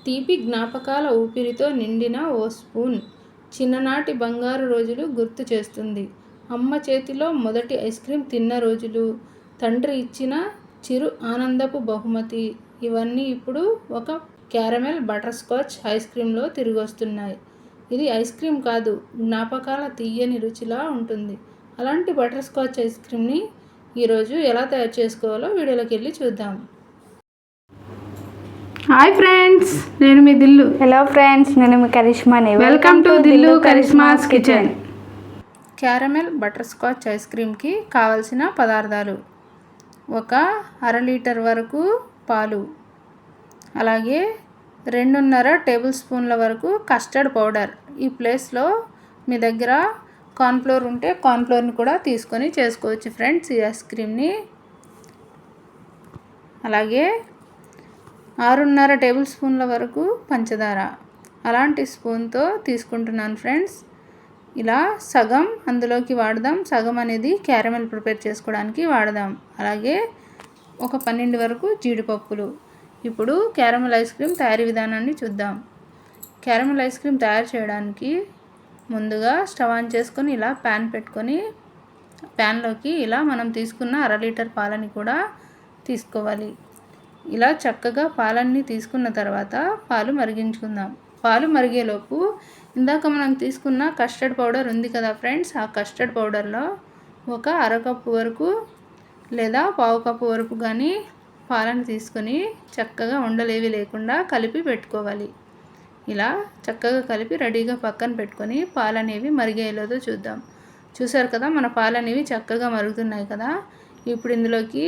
తీపి జ్ఞాపకాల ఊపిరితో నిండిన ఓ స్పూన్ చిన్ననాటి బంగారు రోజులు గుర్తు చేస్తుంది. అమ్మ చేతిలో మొదటి ఐస్ క్రీం తిన్న రోజులు, తండ్రి ఇచ్చిన చిరు ఆనందపు బహుమతి ఇవన్నీ ఇప్పుడు ఒక క్యారమెల్ బటర్ స్కాచ్ ఐస్ క్రీంలో తిరిగొస్తున్నాయి. ఇది ఐస్ క్రీం కాదు, జ్ఞాపకాల తియ్యని రుచిలా ఉంటుంది. అలాంటి బటర్ స్కాచ్ ఐస్ క్రీంని ఈరోజు ఎలా తయారు చేసుకోవాలో వీడియోలోకి వెళ్ళి చూద్దాం. హాయ్ ఫ్రెండ్స్, నేను మీ దిల్లు. హలో ఫ్రెండ్స్, నేను మీ కరిష్మాని. Welcome to Dillu Karishma's kitchen. Caramel butterscotch ice క్రీమ్కి కావలసిన పదార్థాలు: ఒక అర-లీటర్ వరకు పాలు, అలాగే 2.5 టేబుల్ స్పూన్ల వరకు కస్టర్డ్ పౌడర్. ఈ ప్లేస్లో మీ దగ్గర కార్న్ఫ్లోర్ ఉంటే కార్న్ఫ్లోర్ని కూడా తీసుకొని చేసుకోవచ్చు ఫ్రెండ్స్ ఈ ఐస్ క్రీమ్ని. అలాగే 6.5 టేబుల్ స్పూన్ల వరకు పంచదార. అలాంటి స్పూన్తో తీసుకుంటున్నాను ఫ్రెండ్స్. ఇలా సగం అందులోకి వాడదాం, సగం అనేది క్యారమెల్ ప్రిపేర్ చేసుకోవడానికి వాడదాం. అలాగే ఒక 12 వరకు జీడిపప్పులు. ఇప్పుడు క్యారమెల్ ఐస్ క్రీమ్ తయారీ విధానాన్ని చూద్దాం. క్యారమెల్ ఐస్ క్రీమ్ తయారు చేయడానికి ముందుగా స్టవ్ ఆన్ చేసుకొని ఇలా ప్యాన్ పెట్టుకొని ప్యాన్లోకి ఇలా మనం తీసుకున్న అర-లీటర్ పాలని కూడా తీసుకోవాలి. ఇలా చక్కగా పాలన్నీ తీసుకున్న తర్వాత పాలు మరిగించుకుందాం. పాలు మరిగేలోపు ఇందాక మనం తీసుకున్న కస్టర్డ్ పౌడర్ ఉంది కదా ఫ్రెండ్స్, ఆ కస్టర్డ్ పౌడర్లో ఒక అరకప్పు వరకు లేదా పావు కప్పు వరకు కానీ పాలను తీసుకొని చక్కగా ఉండలేవి లేకుండా కలిపి పెట్టుకోవాలి. ఇలా చక్కగా కలిపి రెడీగా పక్కన పెట్టుకొని పాలు అనేవి మరిగేలోదో చూద్దాం. చూసారు కదా, మన పాలు అనేవి చక్కగా మరుగుతున్నాయి కదా. ఇప్పుడు ఇందులోకి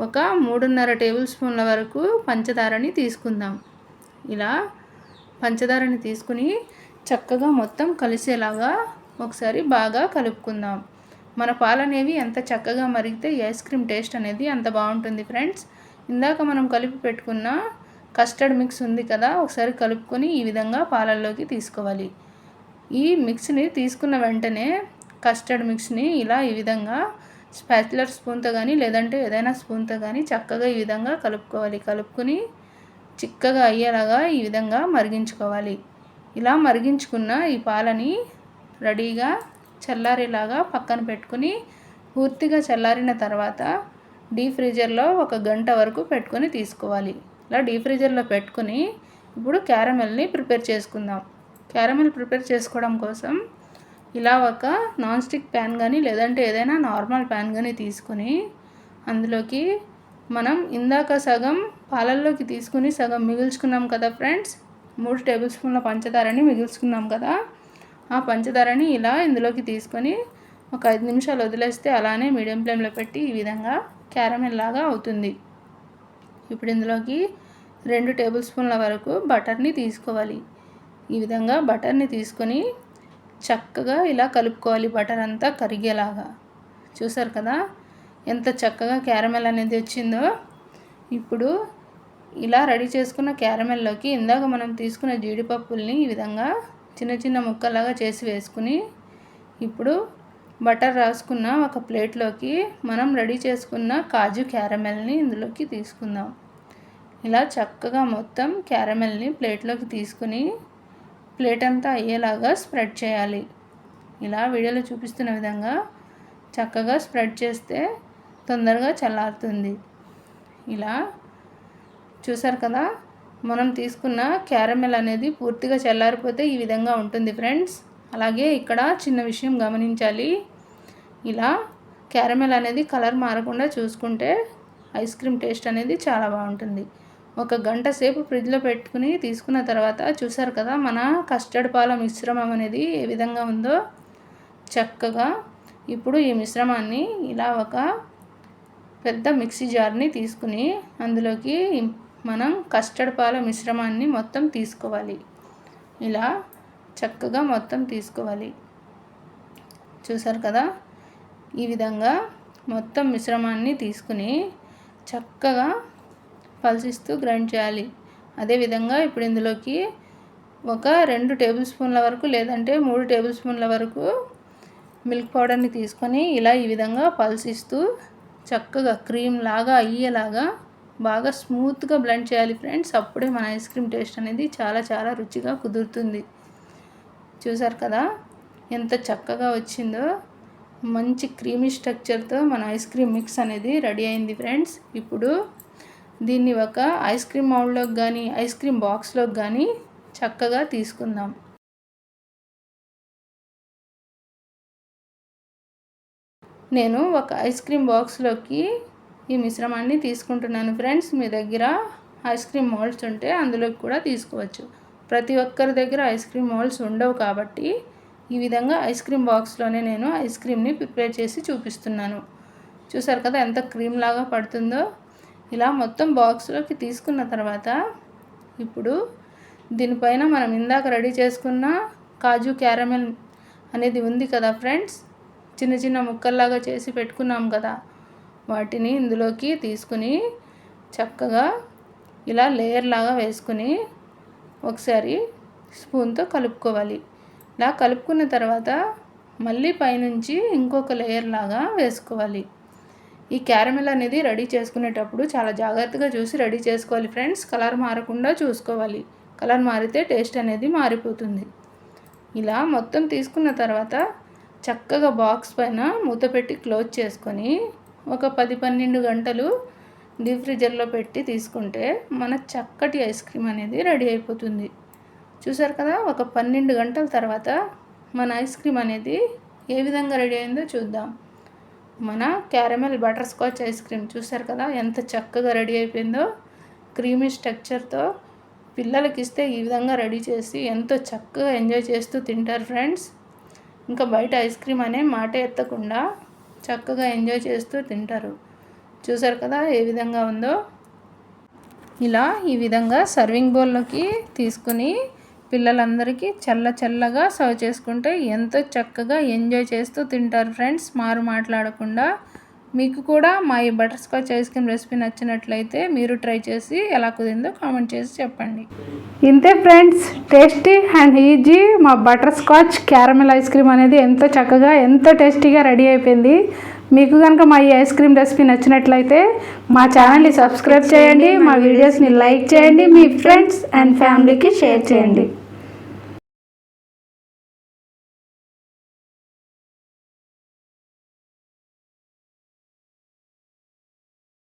ఒక 3.5 టేబుల్ స్పూన్ల వరకు పంచదారని తీసుకుందాం. ఇలా పంచదారని తీసుకుని చక్కగా మొత్తం కలిసేలాగా ఒకసారి బాగా కలుపుకుందాం. మన పాలు అనేవి ఎంత చక్కగా మరిగితే ఈ ఐస్ క్రీమ్ టేస్ట్ అనేది అంత బాగుంటుంది ఫ్రెండ్స్. ఇందాక మనం కలిపి పెట్టుకున్న కస్టర్డ్ మిక్స్ ఉంది కదా, ఒకసారి కలుపుకొని ఈ విధంగా పాలల్లోకి తీసుకోవాలి. ఈ మిక్స్ని తీసుకున్న వెంటనే కస్టర్డ్ మిక్స్ని ఇలా ఈ విధంగా స్పాచులర్ స్పూన్తో కానీ లేదంటే ఏదైనా స్పూన్తో కానీ చక్కగా ఈ విధంగా కలుపుకోవాలి. కలుపుకొని చిక్కగా అయ్యేలాగా ఈ విధంగా మరిగించుకోవాలి. ఇలా మరిగించుకున్న ఈ పాలని రెడీగా చల్లారేలాగా పక్కన పెట్టుకుని పూర్తిగా చల్లారిన తర్వాత డీప్ ఫ్రీజర్లో 1 గంట వరకు పెట్టుకొని తీసుకోవాలి. ఇలా డీప్ ఫ్రీజర్లో పెట్టుకుని ఇప్పుడు క్యారమెల్ని ప్రిపేర్ చేసుకుందాం. క్యారమెల్ ప్రిపేర్ చేసుకోవడం కోసం ఇలా ఒక నాన్ స్టిక్ ప్యాన్ కానీ లేదంటే ఏదైనా నార్మల్ ప్యాన్ కానీ తీసుకొని అందులోకి మనం ఇందాక సగం పాలల్లోకి తీసుకుని సగం మిగిల్చుకున్నాం కదా ఫ్రెండ్స్, 3 టేబుల్ స్పూన్ల పంచదారని మిగిల్చుకున్నాం కదా, ఆ పంచదారని ఇలా ఇందులోకి తీసుకొని ఒక 5 నిమిషాలు వదిలేస్తే అలానే మీడియం ఫ్లేమ్లో పెట్టి ఈ విధంగా క్యారమెల్ లాగా అవుతుంది. ఇప్పుడు ఇందులోకి 2 టేబుల్ స్పూన్ల వరకు బటర్ని తీసుకోవాలి. ఈ విధంగా బటర్ని తీసుకొని చక్కగా ఇలా కలుపుకోవాలి, బటర్ అంతా కరిగేలాగా. చూసారు కదా ఎంత చక్కగా క్యారమెల్ అనేది వచ్చిందో. ఇప్పుడు ఇలా రెడీ చేసుకున్న క్యారమెల్లోకి ఇందాక మనం తీసుకున్న జీడిపప్పుల్ని ఈ విధంగా చిన్న చిన్న ముక్కలాగా చేసి వేసుకుని ఇప్పుడు బటర్ రాసుకున్న ఒక ప్లేట్లోకి మనం రెడీ చేసుకున్న కాజు క్యారమెల్ని ఇందులోకి తీసుకుందాం. ఇలా చక్కగా మొత్తం క్యారమెల్ని ప్లేట్లోకి తీసుకుని ప్లేట్ అంతా అయ్యేలాగా స్ప్రెడ్ చేయాలి. ఇలా వీడియోలో చూపిస్తున్న విధంగా చక్కగా స్ప్రెడ్ చేస్తే తొందరగా చల్లారుతుంది. ఇలా చూసారు కదా, మనం తీసుకున్న క్యారమెల్ అనేది పూర్తిగా చల్లారిపోతే ఈ విధంగా ఉంటుంది ఫ్రెండ్స్. అలాగే ఇక్కడ చిన్న విషయం గమనించాలి, ఇలా క్యారమెల్ అనేది కలర్ మారకుండా చూసుకుంటే ఐస్ క్రీమ్ టేస్ట్ అనేది చాలా బాగుంటుంది. 1 గంట సేపు ఫ్రిడ్జ్లో పెట్టుకుని తీసుకున్న తర్వాత చూసారు కదా మన కస్టర్డ్ పాల మిశ్రమం అనేది ఏ విధంగా ఉందో చక్కగా. ఇప్పుడు ఈ మిశ్రమాన్ని ఇలా ఒక పెద్ద మిక్సీ జార్ని తీసుకుని అందులోకి మనం కస్టర్డ్ పాల మిశ్రమాన్ని మొత్తం తీసుకోవాలి. ఇలా చక్కగా మొత్తం తీసుకోవాలి. చూసారు కదా, ఈ విధంగా మొత్తం మిశ్రమాన్ని తీసుకుని చక్కగా పల్సిస్తూ గ్రైండ్ చేయాలి. అదేవిధంగా ఇప్పుడు ఇందులోకి ఒక 2 టేబుల్ స్పూన్ల వరకు లేదంటే 3 టేబుల్ స్పూన్ల వరకు మిల్క్ పౌడర్ని తీసుకొని ఇలా ఈ విధంగా పల్సిస్తూ చక్కగా క్రీమ్ లాగా అయ్యేలాగా బాగా స్మూత్గా బ్లెండ్ చేయాలి ఫ్రెండ్స్. అప్పుడే మన ఐస్ క్రీమ్ టేస్ట్ అనేది చాలా చాలా రుచిగా కుదురుతుంది. చూసారు కదా ఎంత చక్కగా వచ్చిందో. మంచి క్రీమీ స్ట్రక్చర్తో మన ఐస్ క్రీమ్ మిక్స్ అనేది రెడీ అయింది ఫ్రెండ్స్. ఇప్పుడు దీన్ని ఒక ఐస్ క్రీమ్ మౌల్డ్లోకి కానీ ఐస్ క్రీమ్ బాక్స్లోకి కానీ చక్కగా తీసుకుందాం. నేను ఒక ఐస్ క్రీమ్ బాక్స్లోకి ఈ మిశ్రమాన్ని తీసుకుంటున్నాను ఫ్రెండ్స్. మీ దగ్గర ఐస్ క్రీమ్ మౌల్డ్స్ ఉంటే అందులోకి కూడా తీసుకోవచ్చు. ప్రతి ఒక్కరి దగ్గర ఐస్ క్రీమ్ మౌల్డ్స్ ఉండవు కాబట్టి ఈ విధంగా ఐస్ క్రీమ్ బాక్స్లోనే నేను ఐస్ క్రీమ్ని ప్రిపేర్ చేసి చూపిస్తున్నాను. చూసారు కదా ఎంత క్రీమ్ లాగా పడుతుందో. ఇలా మొత్తం బాక్స్లోకి తీసుకున్న తర్వాత ఇప్పుడు దీనిపైన మనం ఇందాక రెడీ చేసుకున్న కాజు క్యారమెల్ అనేది ఉంది కదా ఫ్రెండ్స్, చిన్న చిన్న ముక్కల్లాగా చేసి పెట్టుకున్నాం కదా, వాటిని ఇందులోకి తీసుకుని చక్కగా ఇలా లేయర్ లాగా వేసుకుని ఒకసారి స్పూన్తో కలుపుకోవాలి. ఇలా కలుపుకున్న తర్వాత మళ్ళీ పైనుంచి ఇంకొక లేయర్ లాగా వేసుకోవాలి. ఈ క్యారమెల్ అనేది రెడీ చేసుకునేటప్పుడు చాలా జాగ్రత్తగా చూసి రెడీ చేసుకోవాలి ఫ్రెండ్స్. కలర్ మారకుండా చూసుకోవాలి. కలర్ మారితే టేస్ట్ అనేది మారిపోతుంది. ఇలా మొత్తం తీసుకున్న తర్వాత చక్కగా బాక్స్ పైన మూత పెట్టి క్లోజ్ చేసుకొని ఒక 10-12 గంటలు డీప్ ఫ్రీజర్లో పెట్టి తీసుకుంటే మన చక్కటి ఐస్ క్రీమ్ అనేది రెడీ అయిపోతుంది. చూసారు కదా ఒక 12 గంటల తర్వాత మన ఐస్ క్రీమ్ అనేది ఏ విధంగా రెడీ అయిందో చూద్దాం. మన caramel butterscotch ice cream చూసారు కదా ఎంత చక్కగా రెడీ అయిపోయిందో. క్రీమీ స్ట్రక్చర్తో పిల్లలకి ఇస్తే ఈ విధంగా రెడీ చేసి ఎంతో చక్కగా ఎంజాయ్ చేస్తూ తింటారు ఫ్రెండ్స్. ఇంకా బయట ఐస్ క్రీమ్ అనే మాట ఎత్తకుండా చక్కగా ఎంజాయ్ చేస్తూ తింటారు. చూసారు కదా ఏ విధంగా ఉందో. ఇలా ఈ విధంగా సర్వింగ్ బౌల్లోకి తీసుకుని పిల్లలందరికీ చల్లగా సర్వ్ చేసుకుంటే ఎంతో చక్కగా ఎంజాయ్ చేస్తూ తింటారు ఫ్రెండ్స్, మారు మాట్లాడకుండా. మీకు కూడా మా ఈ butter scotch ice cream recipe నచ్చినట్లయితే మీరు ట్రై చేసి ఎలా కుదిరిందో కామెంట్ చేసి చెప్పండి. ఇంతే ఫ్రెండ్స్, టేస్టీ అండ్ ఈజీ మా butter scotch caramel ice cream అనేది ఎంతో చక్కగా ఎంతో టేస్టీగా రెడీ అయిపోయింది. మీకు కనుక మా ఈ ఐస్ క్రీమ్ రెసిపీ నచ్చినట్లయితే మా ఛానల్ని సబ్స్క్రైబ్ చేయండి, మా వీడియోస్ని లైక్ చేయండి, మీ ఫ్రెండ్స్ అండ్ ఫ్యామిలీకి షేర్ చేయండి.